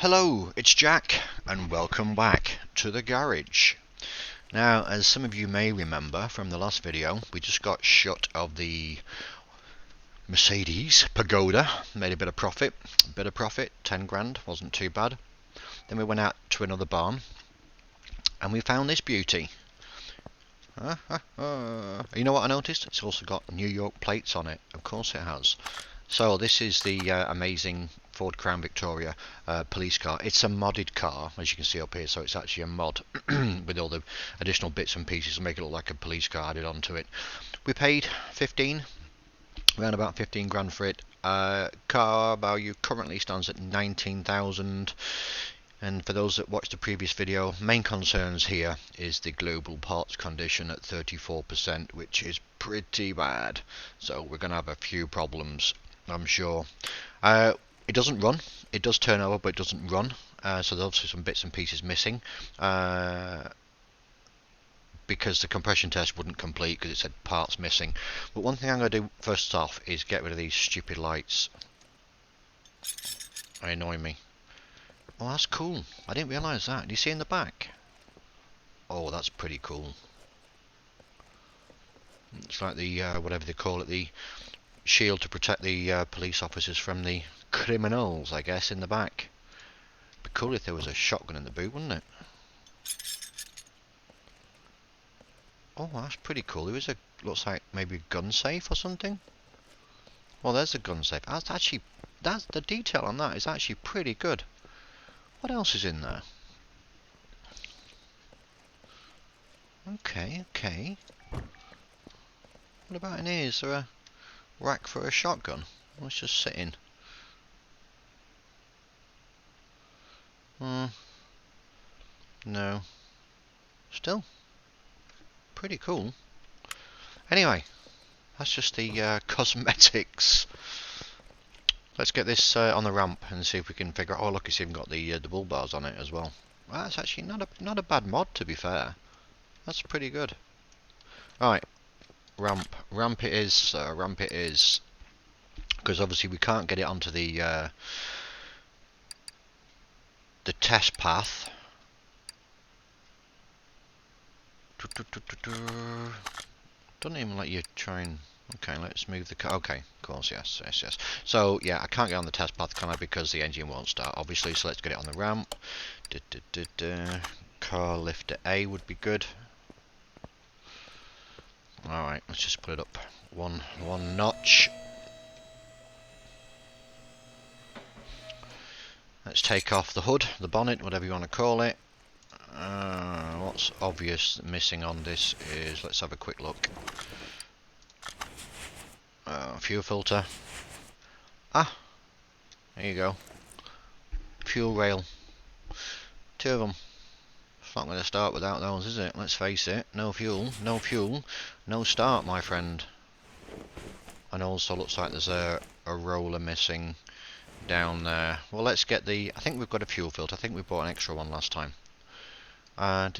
Hello, it's Jack, and welcome back to the garage. Now, as some of you may remember from the last video, we just got shut of the Mercedes Pagoda, made a bit of profit, 10 grand, wasn't too bad. Then we went out to another barn, and we found this beauty. You know what I noticed? It's also got New York plates on it, of course it has. So this is the amazing Ford Crown Victoria police car. It's a modded car, as you can see up here, so it's actually a mod with all the additional bits and pieces to make it look like a police car added onto it. We paid around about 15 grand for it. Car value currently stands at 19,000. And for those that watched the previous video, main concerns here is the global parts condition at 34%, which is pretty bad. So we're going to have a few problems, I'm sure. It doesn't run. It does turn over, but it doesn't run. So there's obviously some bits and pieces missing. Because the compression test wouldn't complete because it said parts missing. But one thing I'm going to do first off is get rid of these stupid lights. They annoy me. Oh, that's cool. I didn't realise that. Do you see in the back? Oh, that's pretty cool. It's like the, whatever they call it, the shield to protect the police officers from the criminals, I guess, in the back. It'd be cool if there was a shotgun in the boot, wouldn't it? Oh, that's pretty cool. There is a, looks like maybe a gun safe or something. Well, there's a gun safe. That's actually, that's the detail on that is actually pretty good. What else is in there? Okay. What about in here? Is there a rack for a shotgun? Let's just sit in. No. Still pretty cool. Anyway, that's just the cosmetics. Let's get this on the ramp and see if we can figure out. Oh, look, it's even got the bull bars on it as well. Well, that's actually not a bad mod, to be fair. That's pretty good. Right, ramp it is, ramp it is. Because obviously we can't get it onto the test path. Doesn't even let you try and. Okay, let's move the car. Okay, of course, yes. So, yeah, I can't get on the test path, can I? Because the engine won't start, obviously. So let's get it on the ramp. Car lifter A would be good. Alright, let's just put it up one notch. Let's take off the hood, the bonnet, whatever you want to call it. What's obvious missing on this is, let's have a quick look. Fuel filter. Ah, there you go. Fuel rail. Two of them. It's not going to start without those, is it? Let's face it. No fuel, no start, my friend. And also looks like there's a roller missing down there. Well, let's get the. I think we've got a fuel filter. I think we bought an extra one last time. I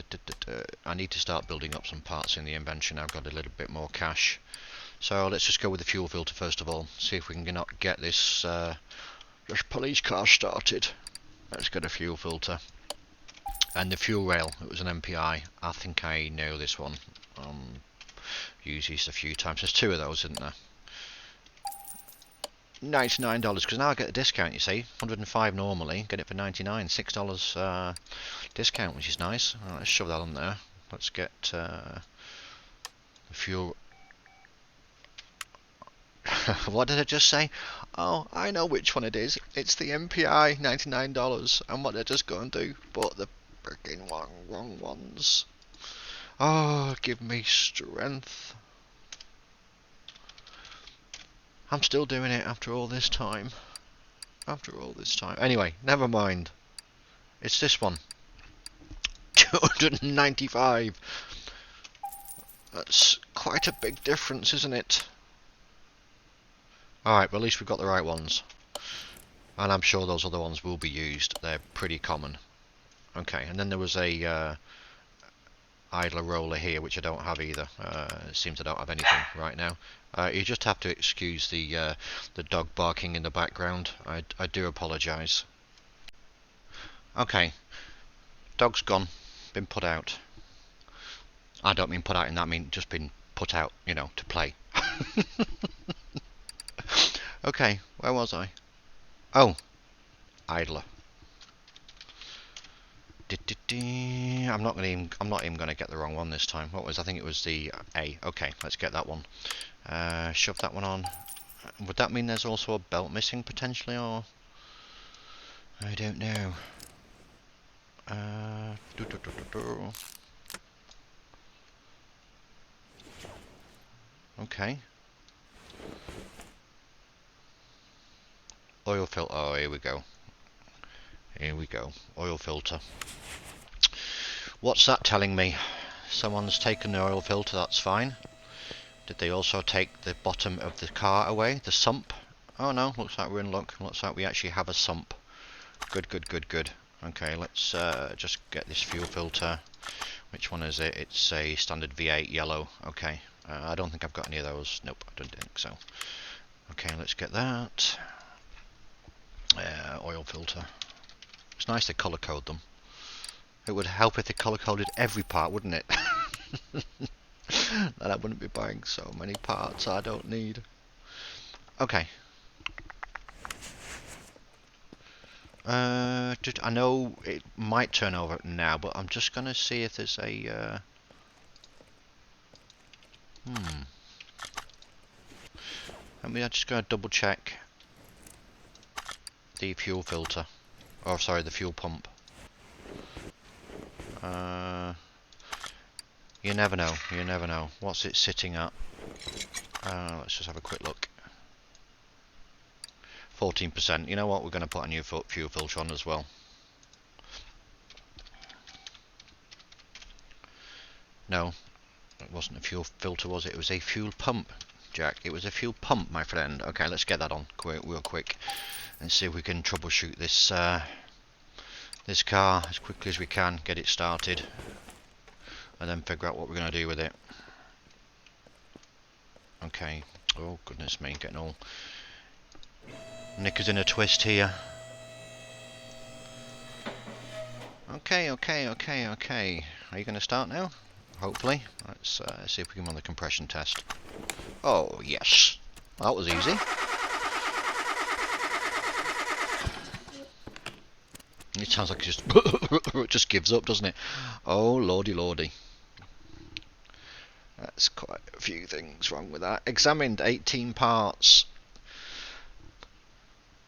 need to start building up some parts in the inventory now. I've got a little bit more cash. So let's just go with the fuel filter first of all. See if we can get this police car started. Let's get a fuel filter. And the fuel rail, it was an MPI. I think I know this one. Used this a few times. There's two of those, isn't there? $99, because now I get a discount, you see. 105 normally, get it for 99. $6 discount, which is nice. Let's shove that on there. Let's get the fuel. What did I just say? Oh, I know which one it is. It's the MPI, $99. And what did I just go and do? Bought the freaking wrong ones. Oh, give me strength. I'm still doing it after all this time. Anyway, never mind. It's this one. 295. That's quite a big difference, isn't it? Alright, but at least we've got the right ones. And I'm sure those other ones will be used. They're pretty common. Okay, and then there was a idler roller here, which I don't have either. It seems I don't have anything right now. You just have to excuse the dog barking in the background. I do apologise. Okay, dog's gone, been put out. I don't mean put out in that, I mean just been put out, you know, to play. Okay, where was I? Oh, idler. I'm not even gonna get the wrong one this time. What was? I think it was the A. Okay, let's get that one. Shove that one on. Would that mean there's also a belt missing potentially, or I don't know. Okay. Oil filter. Oh, here we go. Here we go. Oil filter. What's that telling me? Someone's taken the oil filter. That's fine. Did they also take the bottom of the car away? The sump? Oh no, looks like we're in luck. Looks like we actually have a sump. Good, good, good, good. Okay, let's just get this fuel filter. Which one is it? It's a standard V8 yellow. Okay, I don't think I've got any of those. Nope, I don't think so. Okay, let's get that. Oil filter. It's nice to colour code them. It would help if they colour coded every part, wouldn't it? Then I wouldn't be buying so many parts I don't need. Okay. I know it might turn over now, but I'm just gonna see if there's a I mean, I'm just gonna double check the fuel filter. Oh, sorry, the fuel pump. You never know. You never know. What's it sitting at? Let's just have a quick look. 14%. You know what? We're going to put a new fuel filter on as well. No, it wasn't a fuel filter, was it? It was a fuel pump, Jack. It was a fuel pump, my friend. Okay, let's get that on real quick and see if we can troubleshoot this this car as quickly as we can. Get it started, and then figure out what we're going to do with it. Okay. Oh goodness me, getting all knickers in a twist here. Okay. Are you going to start now? Hopefully. Let's see if we can run the compression test. Oh yes, that was easy. It sounds like it just gives up, doesn't it? Oh lordy. That's quite a few things wrong with that. Examined 18 parts.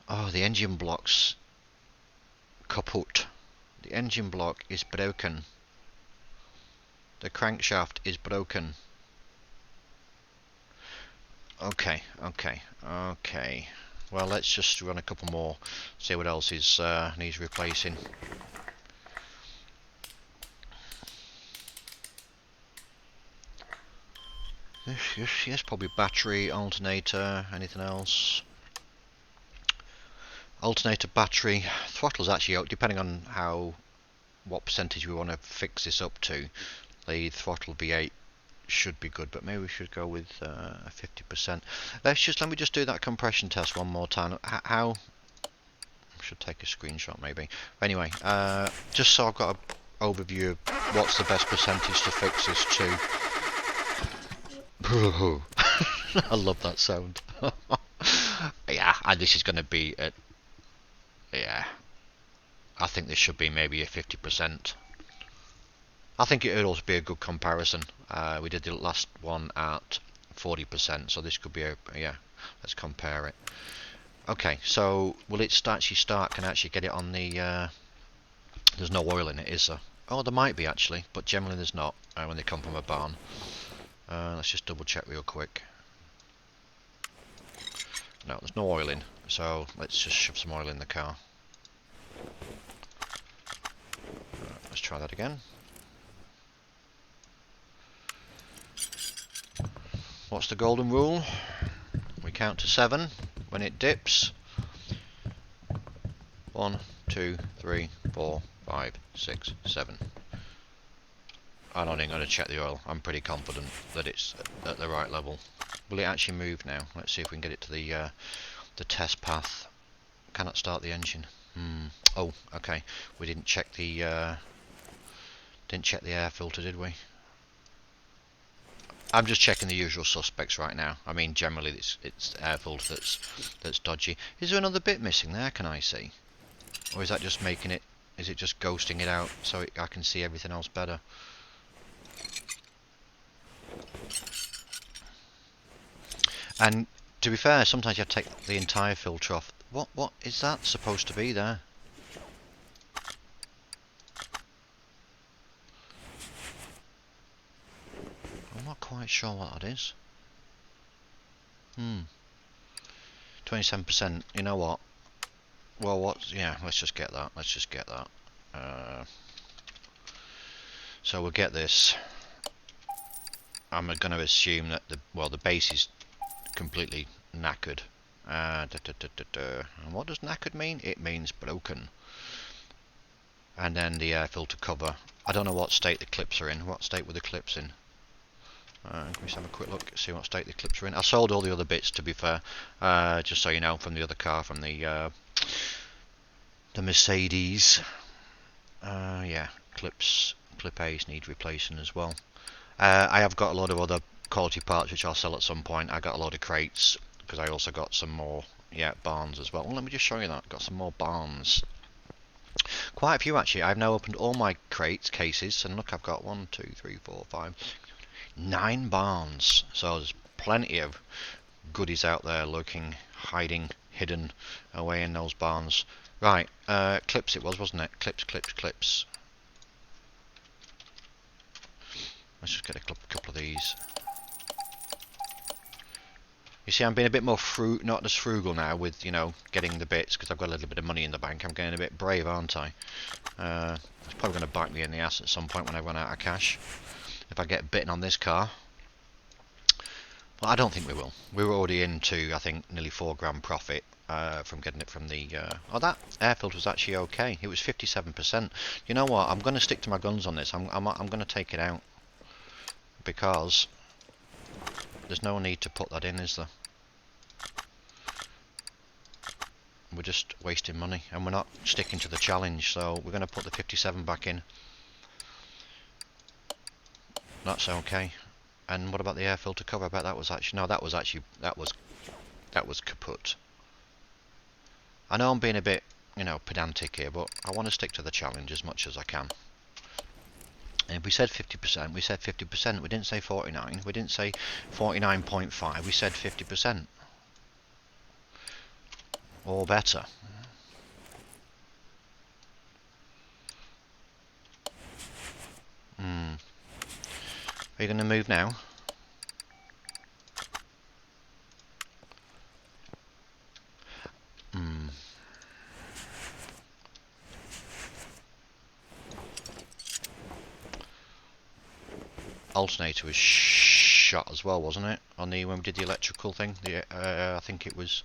Oh, the engine block's kaput. The engine block is broken. The crankshaft is broken. Okay. Well, let's just run a couple more. See what else is needs replacing. Yes, probably battery, alternator, anything else? Alternator, battery, throttle's actually, depending on what percentage we want to fix this up to. The throttle V8 should be good, but maybe we should go with 50%. Let me just do that compression test one more time. How? I should take a screenshot maybe. Anyway, just so I've got an overview of what's the best percentage to fix this to. I love that sound. Yeah, and this is going to be yeah, I think this should be maybe a 50%. I think it would also be a good comparison. We did the last one at 40%, so this could be yeah, let's compare it. Okay, so will it actually start? Can I actually get it on the there's no oil in it, is there? Oh, there might be actually, but generally there's not when they come from a barn. Let's just double check real quick. No, there's no oil in, so let's just shove some oil in the car. Let's try that again. What's the golden rule? We count to 7 when it dips. 1, 2, 3, 4, 5, 6, 7. I'm not even going to check the oil. I'm pretty confident that it's at the right level. Will it actually move now? Let's see if we can get it to the test path cannot start the engine. Oh, okay. We didn't check the air filter, did we? I'm just checking the usual suspects right now. I mean, generally it's air filter that's dodgy. Is there another bit missing there? Can I see? Or is that just making it? Is it just ghosting it out so I can see everything else better? And to be fair, sometimes you have to take the entire filter off. What is that supposed to be there? I'm not quite sure what that is. 27%. You know what? Well, yeah, let's just get that. Let's just get that. So we'll get this. I'm going to assume that the base is completely knackered. And what does knackered mean? It means broken. And then the air filter cover. I don't know what state the clips are in. What state were the clips in? Can we just have a quick look, see what state the clips are in. I sold all the other bits, to be fair, just so you know, from the other car, from the Mercedes. Yeah, clip A's need replacing as well. I have got a lot of other quality parts which I'll sell at some point. I got a load of crates because I also got some more, yeah, barns as well. Let me just show you that. Got some more barns. Quite a few actually. I've now opened all my cases, and look, I've got 1, 2, 3, 4, 5, 9 barns. So there's plenty of goodies out there lurking, hiding, hidden away in those barns. Right, clips it was, wasn't it? Clips. Let's just get a couple of these. You see, I'm being a bit more not as frugal now with, you know, getting the bits, because I've got a little bit of money in the bank. I'm getting a bit brave, aren't I? It's probably going to bite me in the ass at some point when I run out of cash, if I get bitten on this car. Well, I don't think we will. We were already into, I think, nearly £4 profit from getting it from the... Oh, that air filter was actually okay. It was 57%. You know what? I'm going to stick to my guns on this. I'm going to take it out, because there's no need to put that in, is there? We're just wasting money, and we're not sticking to the challenge, so we're going to put the 57 back in. That's okay. And what about the air filter cover? I bet that was actually... No, that was kaput. I know I'm being a bit, you know, pedantic here, but I want to stick to the challenge as much as I can. And we said 50%, we said 50%, we didn't say 49, we didn't say 49.5, we said 50%. Or better. Are you going to move now? Alternator was shot as well, wasn't it? On the when we did the electrical thing, I think it was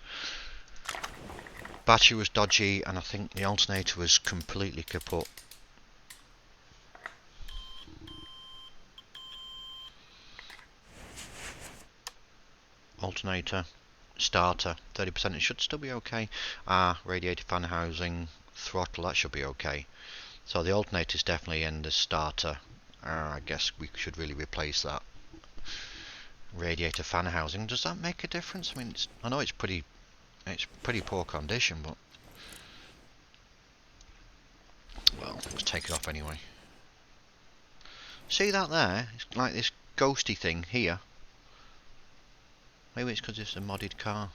battery was dodgy, and I think the alternator was completely kaput. Alternator, starter, 30%. It should still be okay. Radiator, fan housing, throttle, that should be okay. So the alternator is definitely in. The starter, I guess we should really replace that. Radiator, fan housing, does that make a difference? I mean, I know it's pretty poor condition, but well, let's take it off anyway. See that there? It's like this ghosty thing here. Maybe it's because it's a modded car.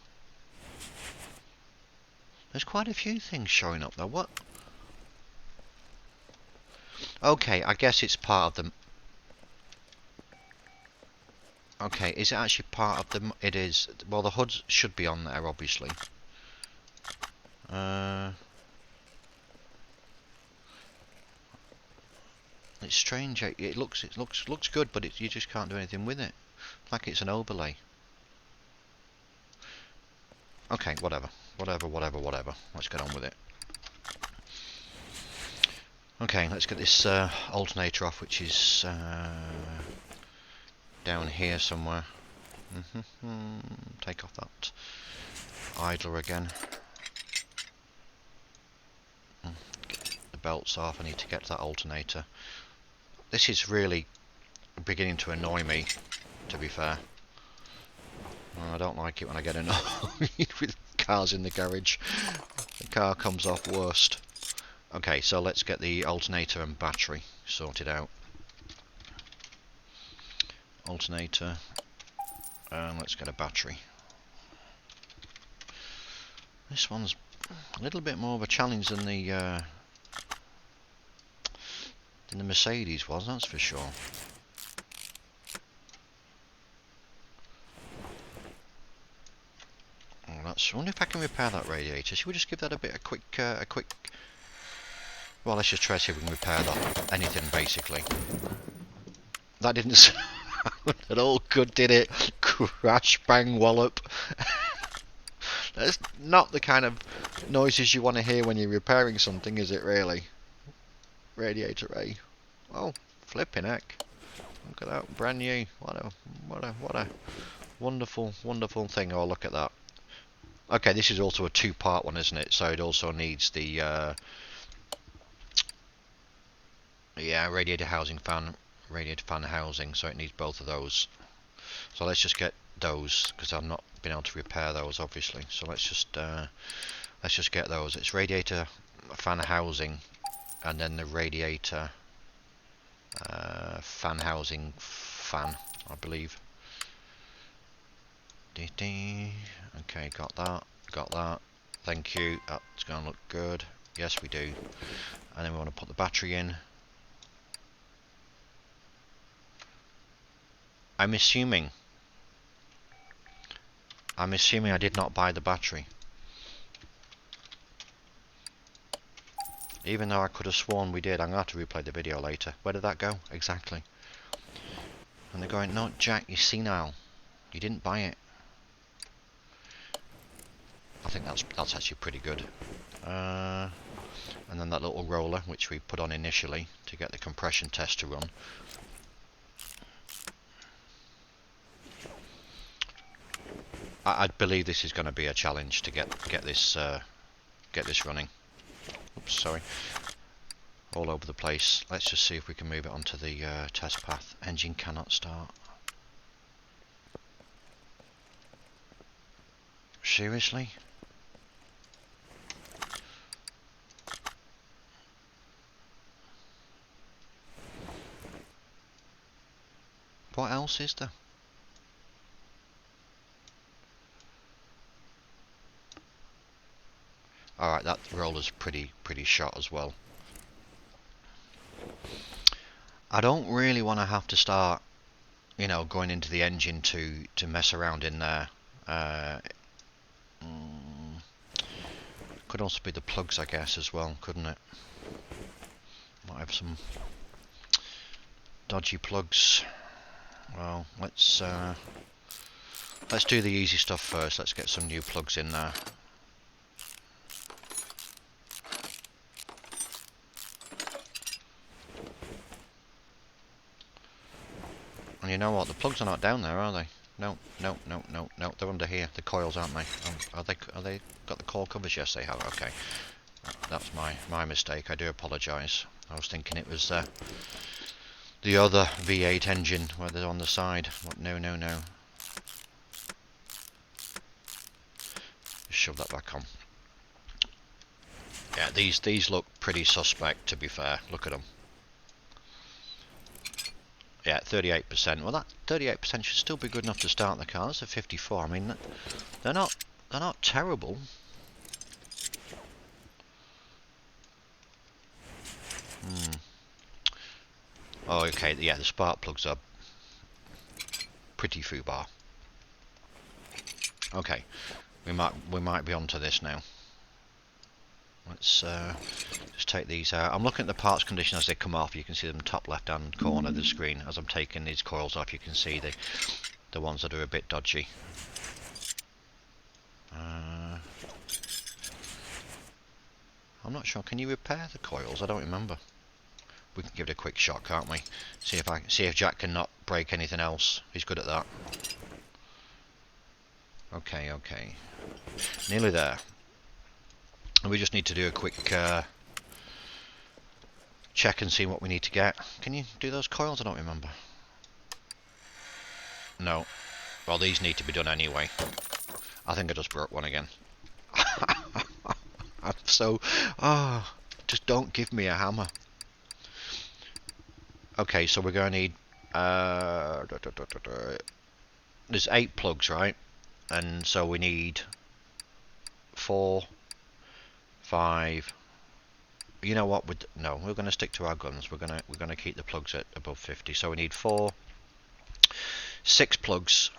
There's quite a few things showing up though. What? Okay, I guess it's part of the... Okay, is it actually part of the... It is. Well, the HUD should be on there, obviously. It's strange. It looks good, but you just can't do anything with it. Like it's an overlay. Okay, whatever. Let's get on with it. Okay, let's get this alternator off, which is down here somewhere. Take off that idler again. the belts off. I need to get to that alternator. This is really beginning to annoy me, to be fair. I don't like it when I get annoyed with cars in the garage. The car comes off worst. Okay, so let's get the alternator and battery sorted out. Alternator, and let's get a battery. This one's a little bit more of a challenge than the Mercedes was, that's for sure. Oh, I wonder if I can repair that radiator. Should we just give that a quick? Well, let's just try to see if we can repair that. Anything, basically. That didn't sound at all good, did it? Crash, bang, wallop. That's not the kind of noises you want to hear when you're repairing something, is it really? Radiator A. Oh, flipping heck. Look at that, brand new. What a wonderful, wonderful thing. Oh, look at that. Okay, this is also a two-part one, isn't it? So it also needs the radiator fan housing, so it needs both of those. So let's just get those, because I've not been able to repair those, obviously. So let's just get those. It's radiator fan housing, and then the radiator fan housing fan, I believe. Okay, got that. Thank you. That's going to look good. Yes, we do. And then we want to put the battery in. I'm assuming I did not buy the battery. Even though I could have sworn we did. I'm going to have to replay the video later. Where did that go? Exactly. And they're going, no, Jack, you're senile. You didn't buy it. I think that's actually pretty good. And then that little roller, which we put on initially to get the compression test to run. I believe this is going to be a challenge to get this running. Oops, sorry. All over the place. Let's just see if we can move it onto the test path. Engine cannot start. Seriously? What else is there? Alright, that roller's pretty shot as well. I don't really want to have to start, you know, going into the engine to mess around in there. Could also be the plugs, I guess, as well, couldn't it? Might have some dodgy plugs. Well, let's do the easy stuff first. Let's get some new plugs in there. And you know what? The plugs are not down there, are they? No, they're under here. The coils, aren't they? Are they got the coil covers? Yes, they have. Okay, that's my mistake. I do apologise. I was thinking it was the other V8 engine where they're on the side. What? No. Just shove that back on. Yeah, these look pretty suspect, to be fair. Look at them. Yeah, 38%. Well, that 38% should still be good enough to start the car. That's a 54. I mean, they're not terrible. Oh, okay. Yeah, the spark plugs are pretty foobar. Okay, we might be onto this now. Let's just take these out. I'm looking at the parts condition as they come off. You can see them top left hand corner of the screen. As I'm taking these coils off, you can see the ones that are a bit dodgy. I'm not sure. Can you repair the coils? I don't remember. We can give it a quick shot, can't we? See if Jack can not break anything else. He's good at that. Okay. Nearly there. And we just need to do a quick check and see what we need to get. Can you do those coils? I don't remember. No. Well, these need to be done anyway. I think I just broke one again. I'm so... Oh, just don't give me a hammer. Okay, so we're going to need... there's 8 plugs, right? And so we need 4, 5... You know what? No, we're going to stick to our guns. We're going to keep the plugs at above 50. So we need 6 plugs.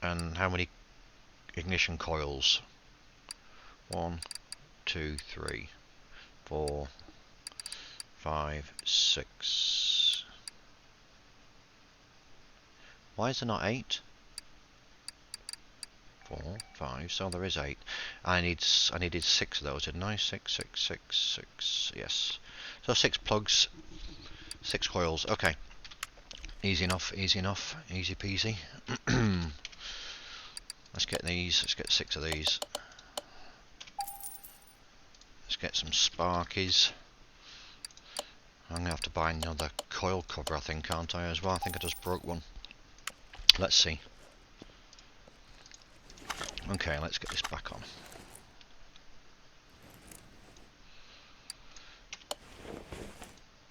And how many ignition coils? 1, 2, 3, 4, 5, 6. Why is there not 8? 4, 5. So there is 8. I needed 6 of those, didn't I? 6, 6, 6, 6. Yes. So 6 plugs, 6 coils. Okay. Easy enough. Easy enough. Easy peasy. Let's get these. Let's get 6 of these. Let's get some sparkies. I'm going to have to buy another coil cover, I think, aren't I, as well? I think I just broke one. Let's see. Okay, let's get this back on.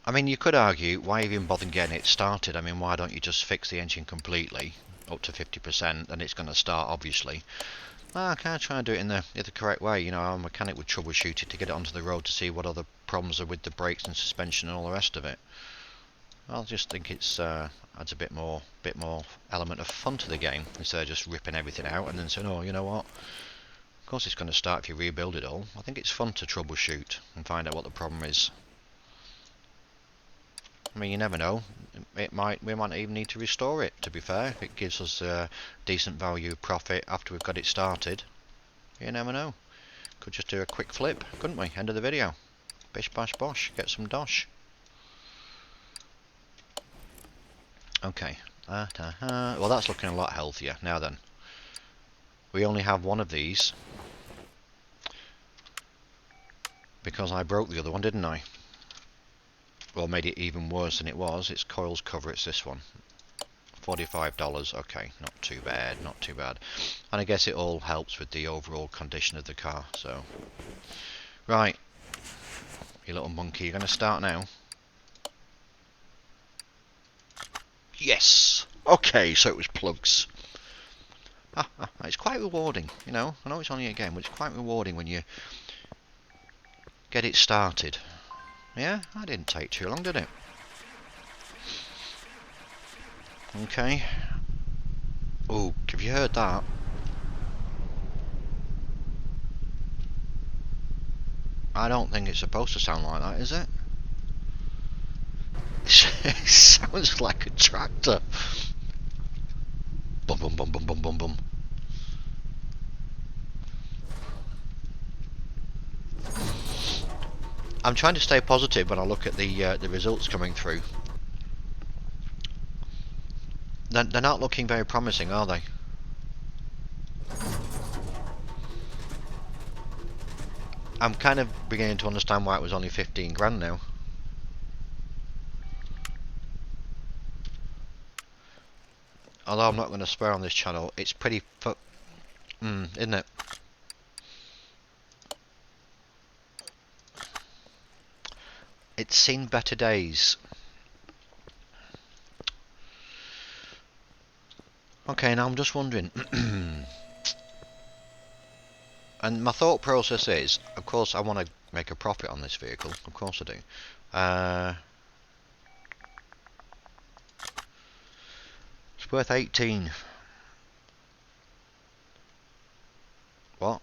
I mean, you could argue, why even bother getting it started? I mean, why don't you just fix the engine completely, up to 50%, and it's going to start, obviously. Well, I can't try and do it in the correct way. You know, our mechanic would troubleshoot it to get it onto the road to see what other problems are with the brakes and suspension and all the rest of it. I just think it's adds a bit more element of fun to the game, instead of just ripping everything out and then saying, oh, you know what? Of course it's going to start if you rebuild it all. I think it's fun to troubleshoot and find out what the problem is. I mean, you never know. We might even need to restore it, to be fair. If it gives us a decent value profit after we've got it started. You never know. Could just do a quick flip, couldn't we? End of the video. Bish bash bosh. Get some dosh. Okay. Well, that's looking a lot healthier. Now then. We only have one of these. Because I broke the other one, didn't I? Well, made it even worse than it was. It's coils cover, it's this one. $45, okay, not too bad, not too bad. And I guess it all helps with the overall condition of the car, so. Right, you little monkey, you're going to start now? Yes! Okay, so it was plugs. It's quite rewarding, you know. I know it's only a game, but it's quite rewarding when you get it started. Yeah, that didn't take too long, did it? Okay. Oh, have you heard that? I don't think it's supposed to sound like that, is it? It sounds like a tractor. Bum bum bum bum bum bum bum. I'm trying to stay positive when I look at the results coming through. They're not looking very promising, are they? I'm kind of beginning to understand why it was only 15 grand now. Although I'm not going to swear on this channel, it's pretty isn't it? It's seen better days. Okay, now I'm just wondering. And my thought process is, of course I want to make a profit on this vehicle, of course I do. It's worth 18. What?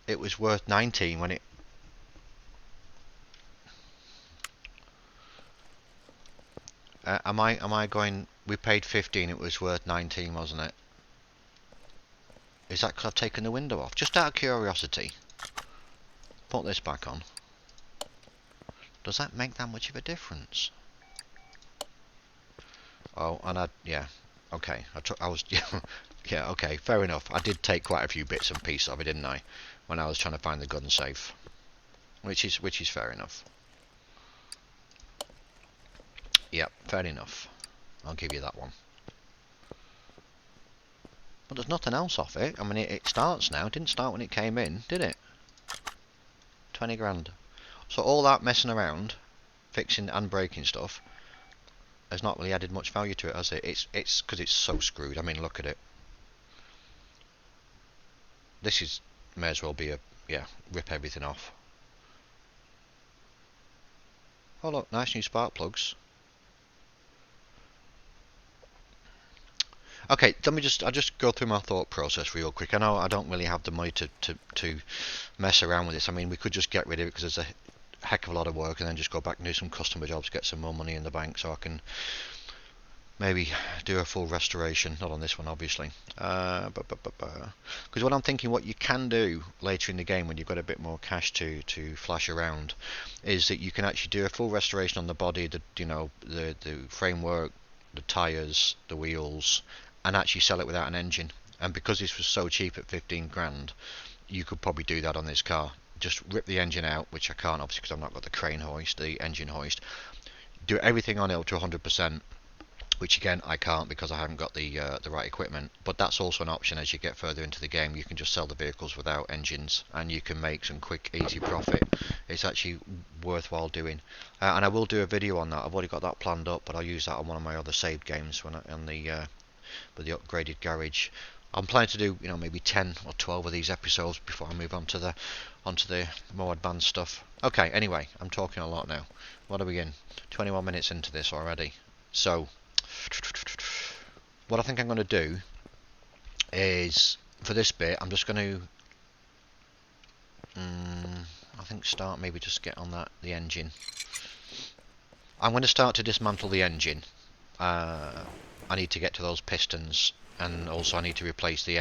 It was worth 19 when it... am I going... We paid 15, it was worth 19, wasn't it? Is that because I've taken the window off? Just out of curiosity. Put this back on. Does that make that much of a difference? Oh, and yeah, okay. I was, yeah, okay, fair enough. I did take quite a few bits and pieces of it, didn't I? When I was trying to find the gun safe, which is fair enough. Yep, fair enough. I'll give you that one. But there's nothing else off it. I mean, it starts now. It didn't start when it came in, did it? 20 grand. So all that messing around, fixing and breaking stuff, has not really added much value to it, has it? It's because it's so screwed. I mean, look at it. This is may as well be a rip everything off. Oh look, nice new spark plugs. Okay, I'll just go through my thought process real quick. I know I don't really have the money to mess around with this. I mean, we could just get rid of it because there's a heck of a lot of work, and then just go back and do some customer jobs, get some more money in the bank, so I can maybe do a full restoration. Not on this one, obviously. Because what I'm thinking, what you can do later in the game when you've got a bit more cash to flash around, is that you can actually do a full restoration on the body, the framework, the tyres, the wheels, and actually sell it without an engine. And because this was so cheap at 15 grand, you could probably do that on this car. Just rip the engine out, which I can't obviously because I've not got the crane hoist, the engine hoist. Do everything on it up to 100%. Which again I can't because I haven't got the right equipment, but that's also an option as you get further into the game. You can just sell the vehicles without engines and you can make some quick easy profit. It's actually worthwhile doing, and I will do a video on that. I've already got that planned up, but I'll use that on one of my other saved games when on the with the upgraded garage. I'm planning to do maybe 10 or 12 of these episodes before I move on to the more advanced stuff. Okay, anyway, I'm talking a lot now. What are we in? 21 minutes into this already. So what I think I'm going to do is, for this bit, I'm just going to, I think start maybe just get on the engine. I'm going to start to dismantle the engine. I need to get to those pistons, and also I need to replace the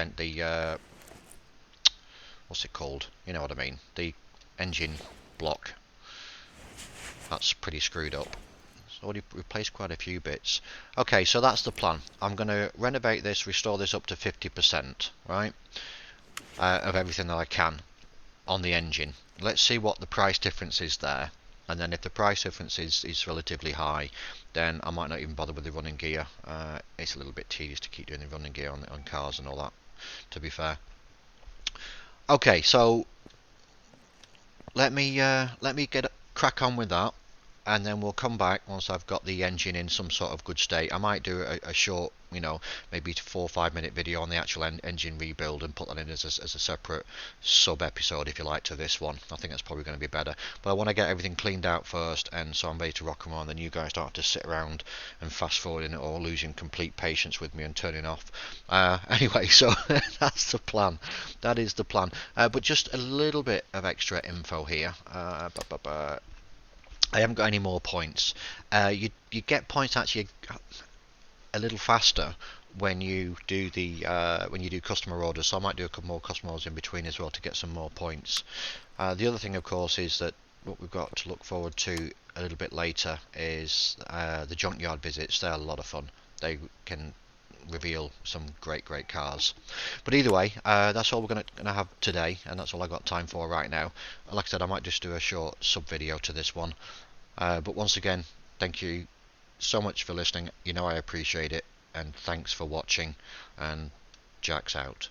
what's it called? You know what I mean? The engine block. That's pretty screwed up. Already replaced quite a few bits. Okay, so that's the plan. I'm going to renovate this, restore this up to 50%, right, of everything that I can on the engine. Let's see what the price difference is there, and then if the price difference is relatively high, then I might not even bother with the running gear. It's a little bit tedious to keep doing the running gear on cars and all that, to be fair. Okay, so let me get crack on with that, and then we'll come back once I've got the engine in some sort of good state. I might do a short, maybe 4 or 5 minute video on the actual engine rebuild and put that in as a separate sub episode, if you like, to this one. I think that's probably going to be better. But I want to get everything cleaned out first, and so I'm ready to rock and roll. Then you guys don't have to sit around and fast forwarding it or losing complete patience with me and turning off. Anyway, so that's the plan. That is the plan. But just a little bit of extra info here. I haven't got any more points. You get points actually a little faster when you do customer orders. So I might do a couple more customer orders in between as well to get some more points. The other thing, of course, is that what we've got to look forward to a little bit later is the junkyard visits. They're a lot of fun. They can reveal some great cars. But either way, that's all we're gonna have today, and that's all I got time for right now. Like I said, I might just do a short sub video to this one. But once again, thank you so much for listening. I appreciate it, and thanks for watching, and Jack's out.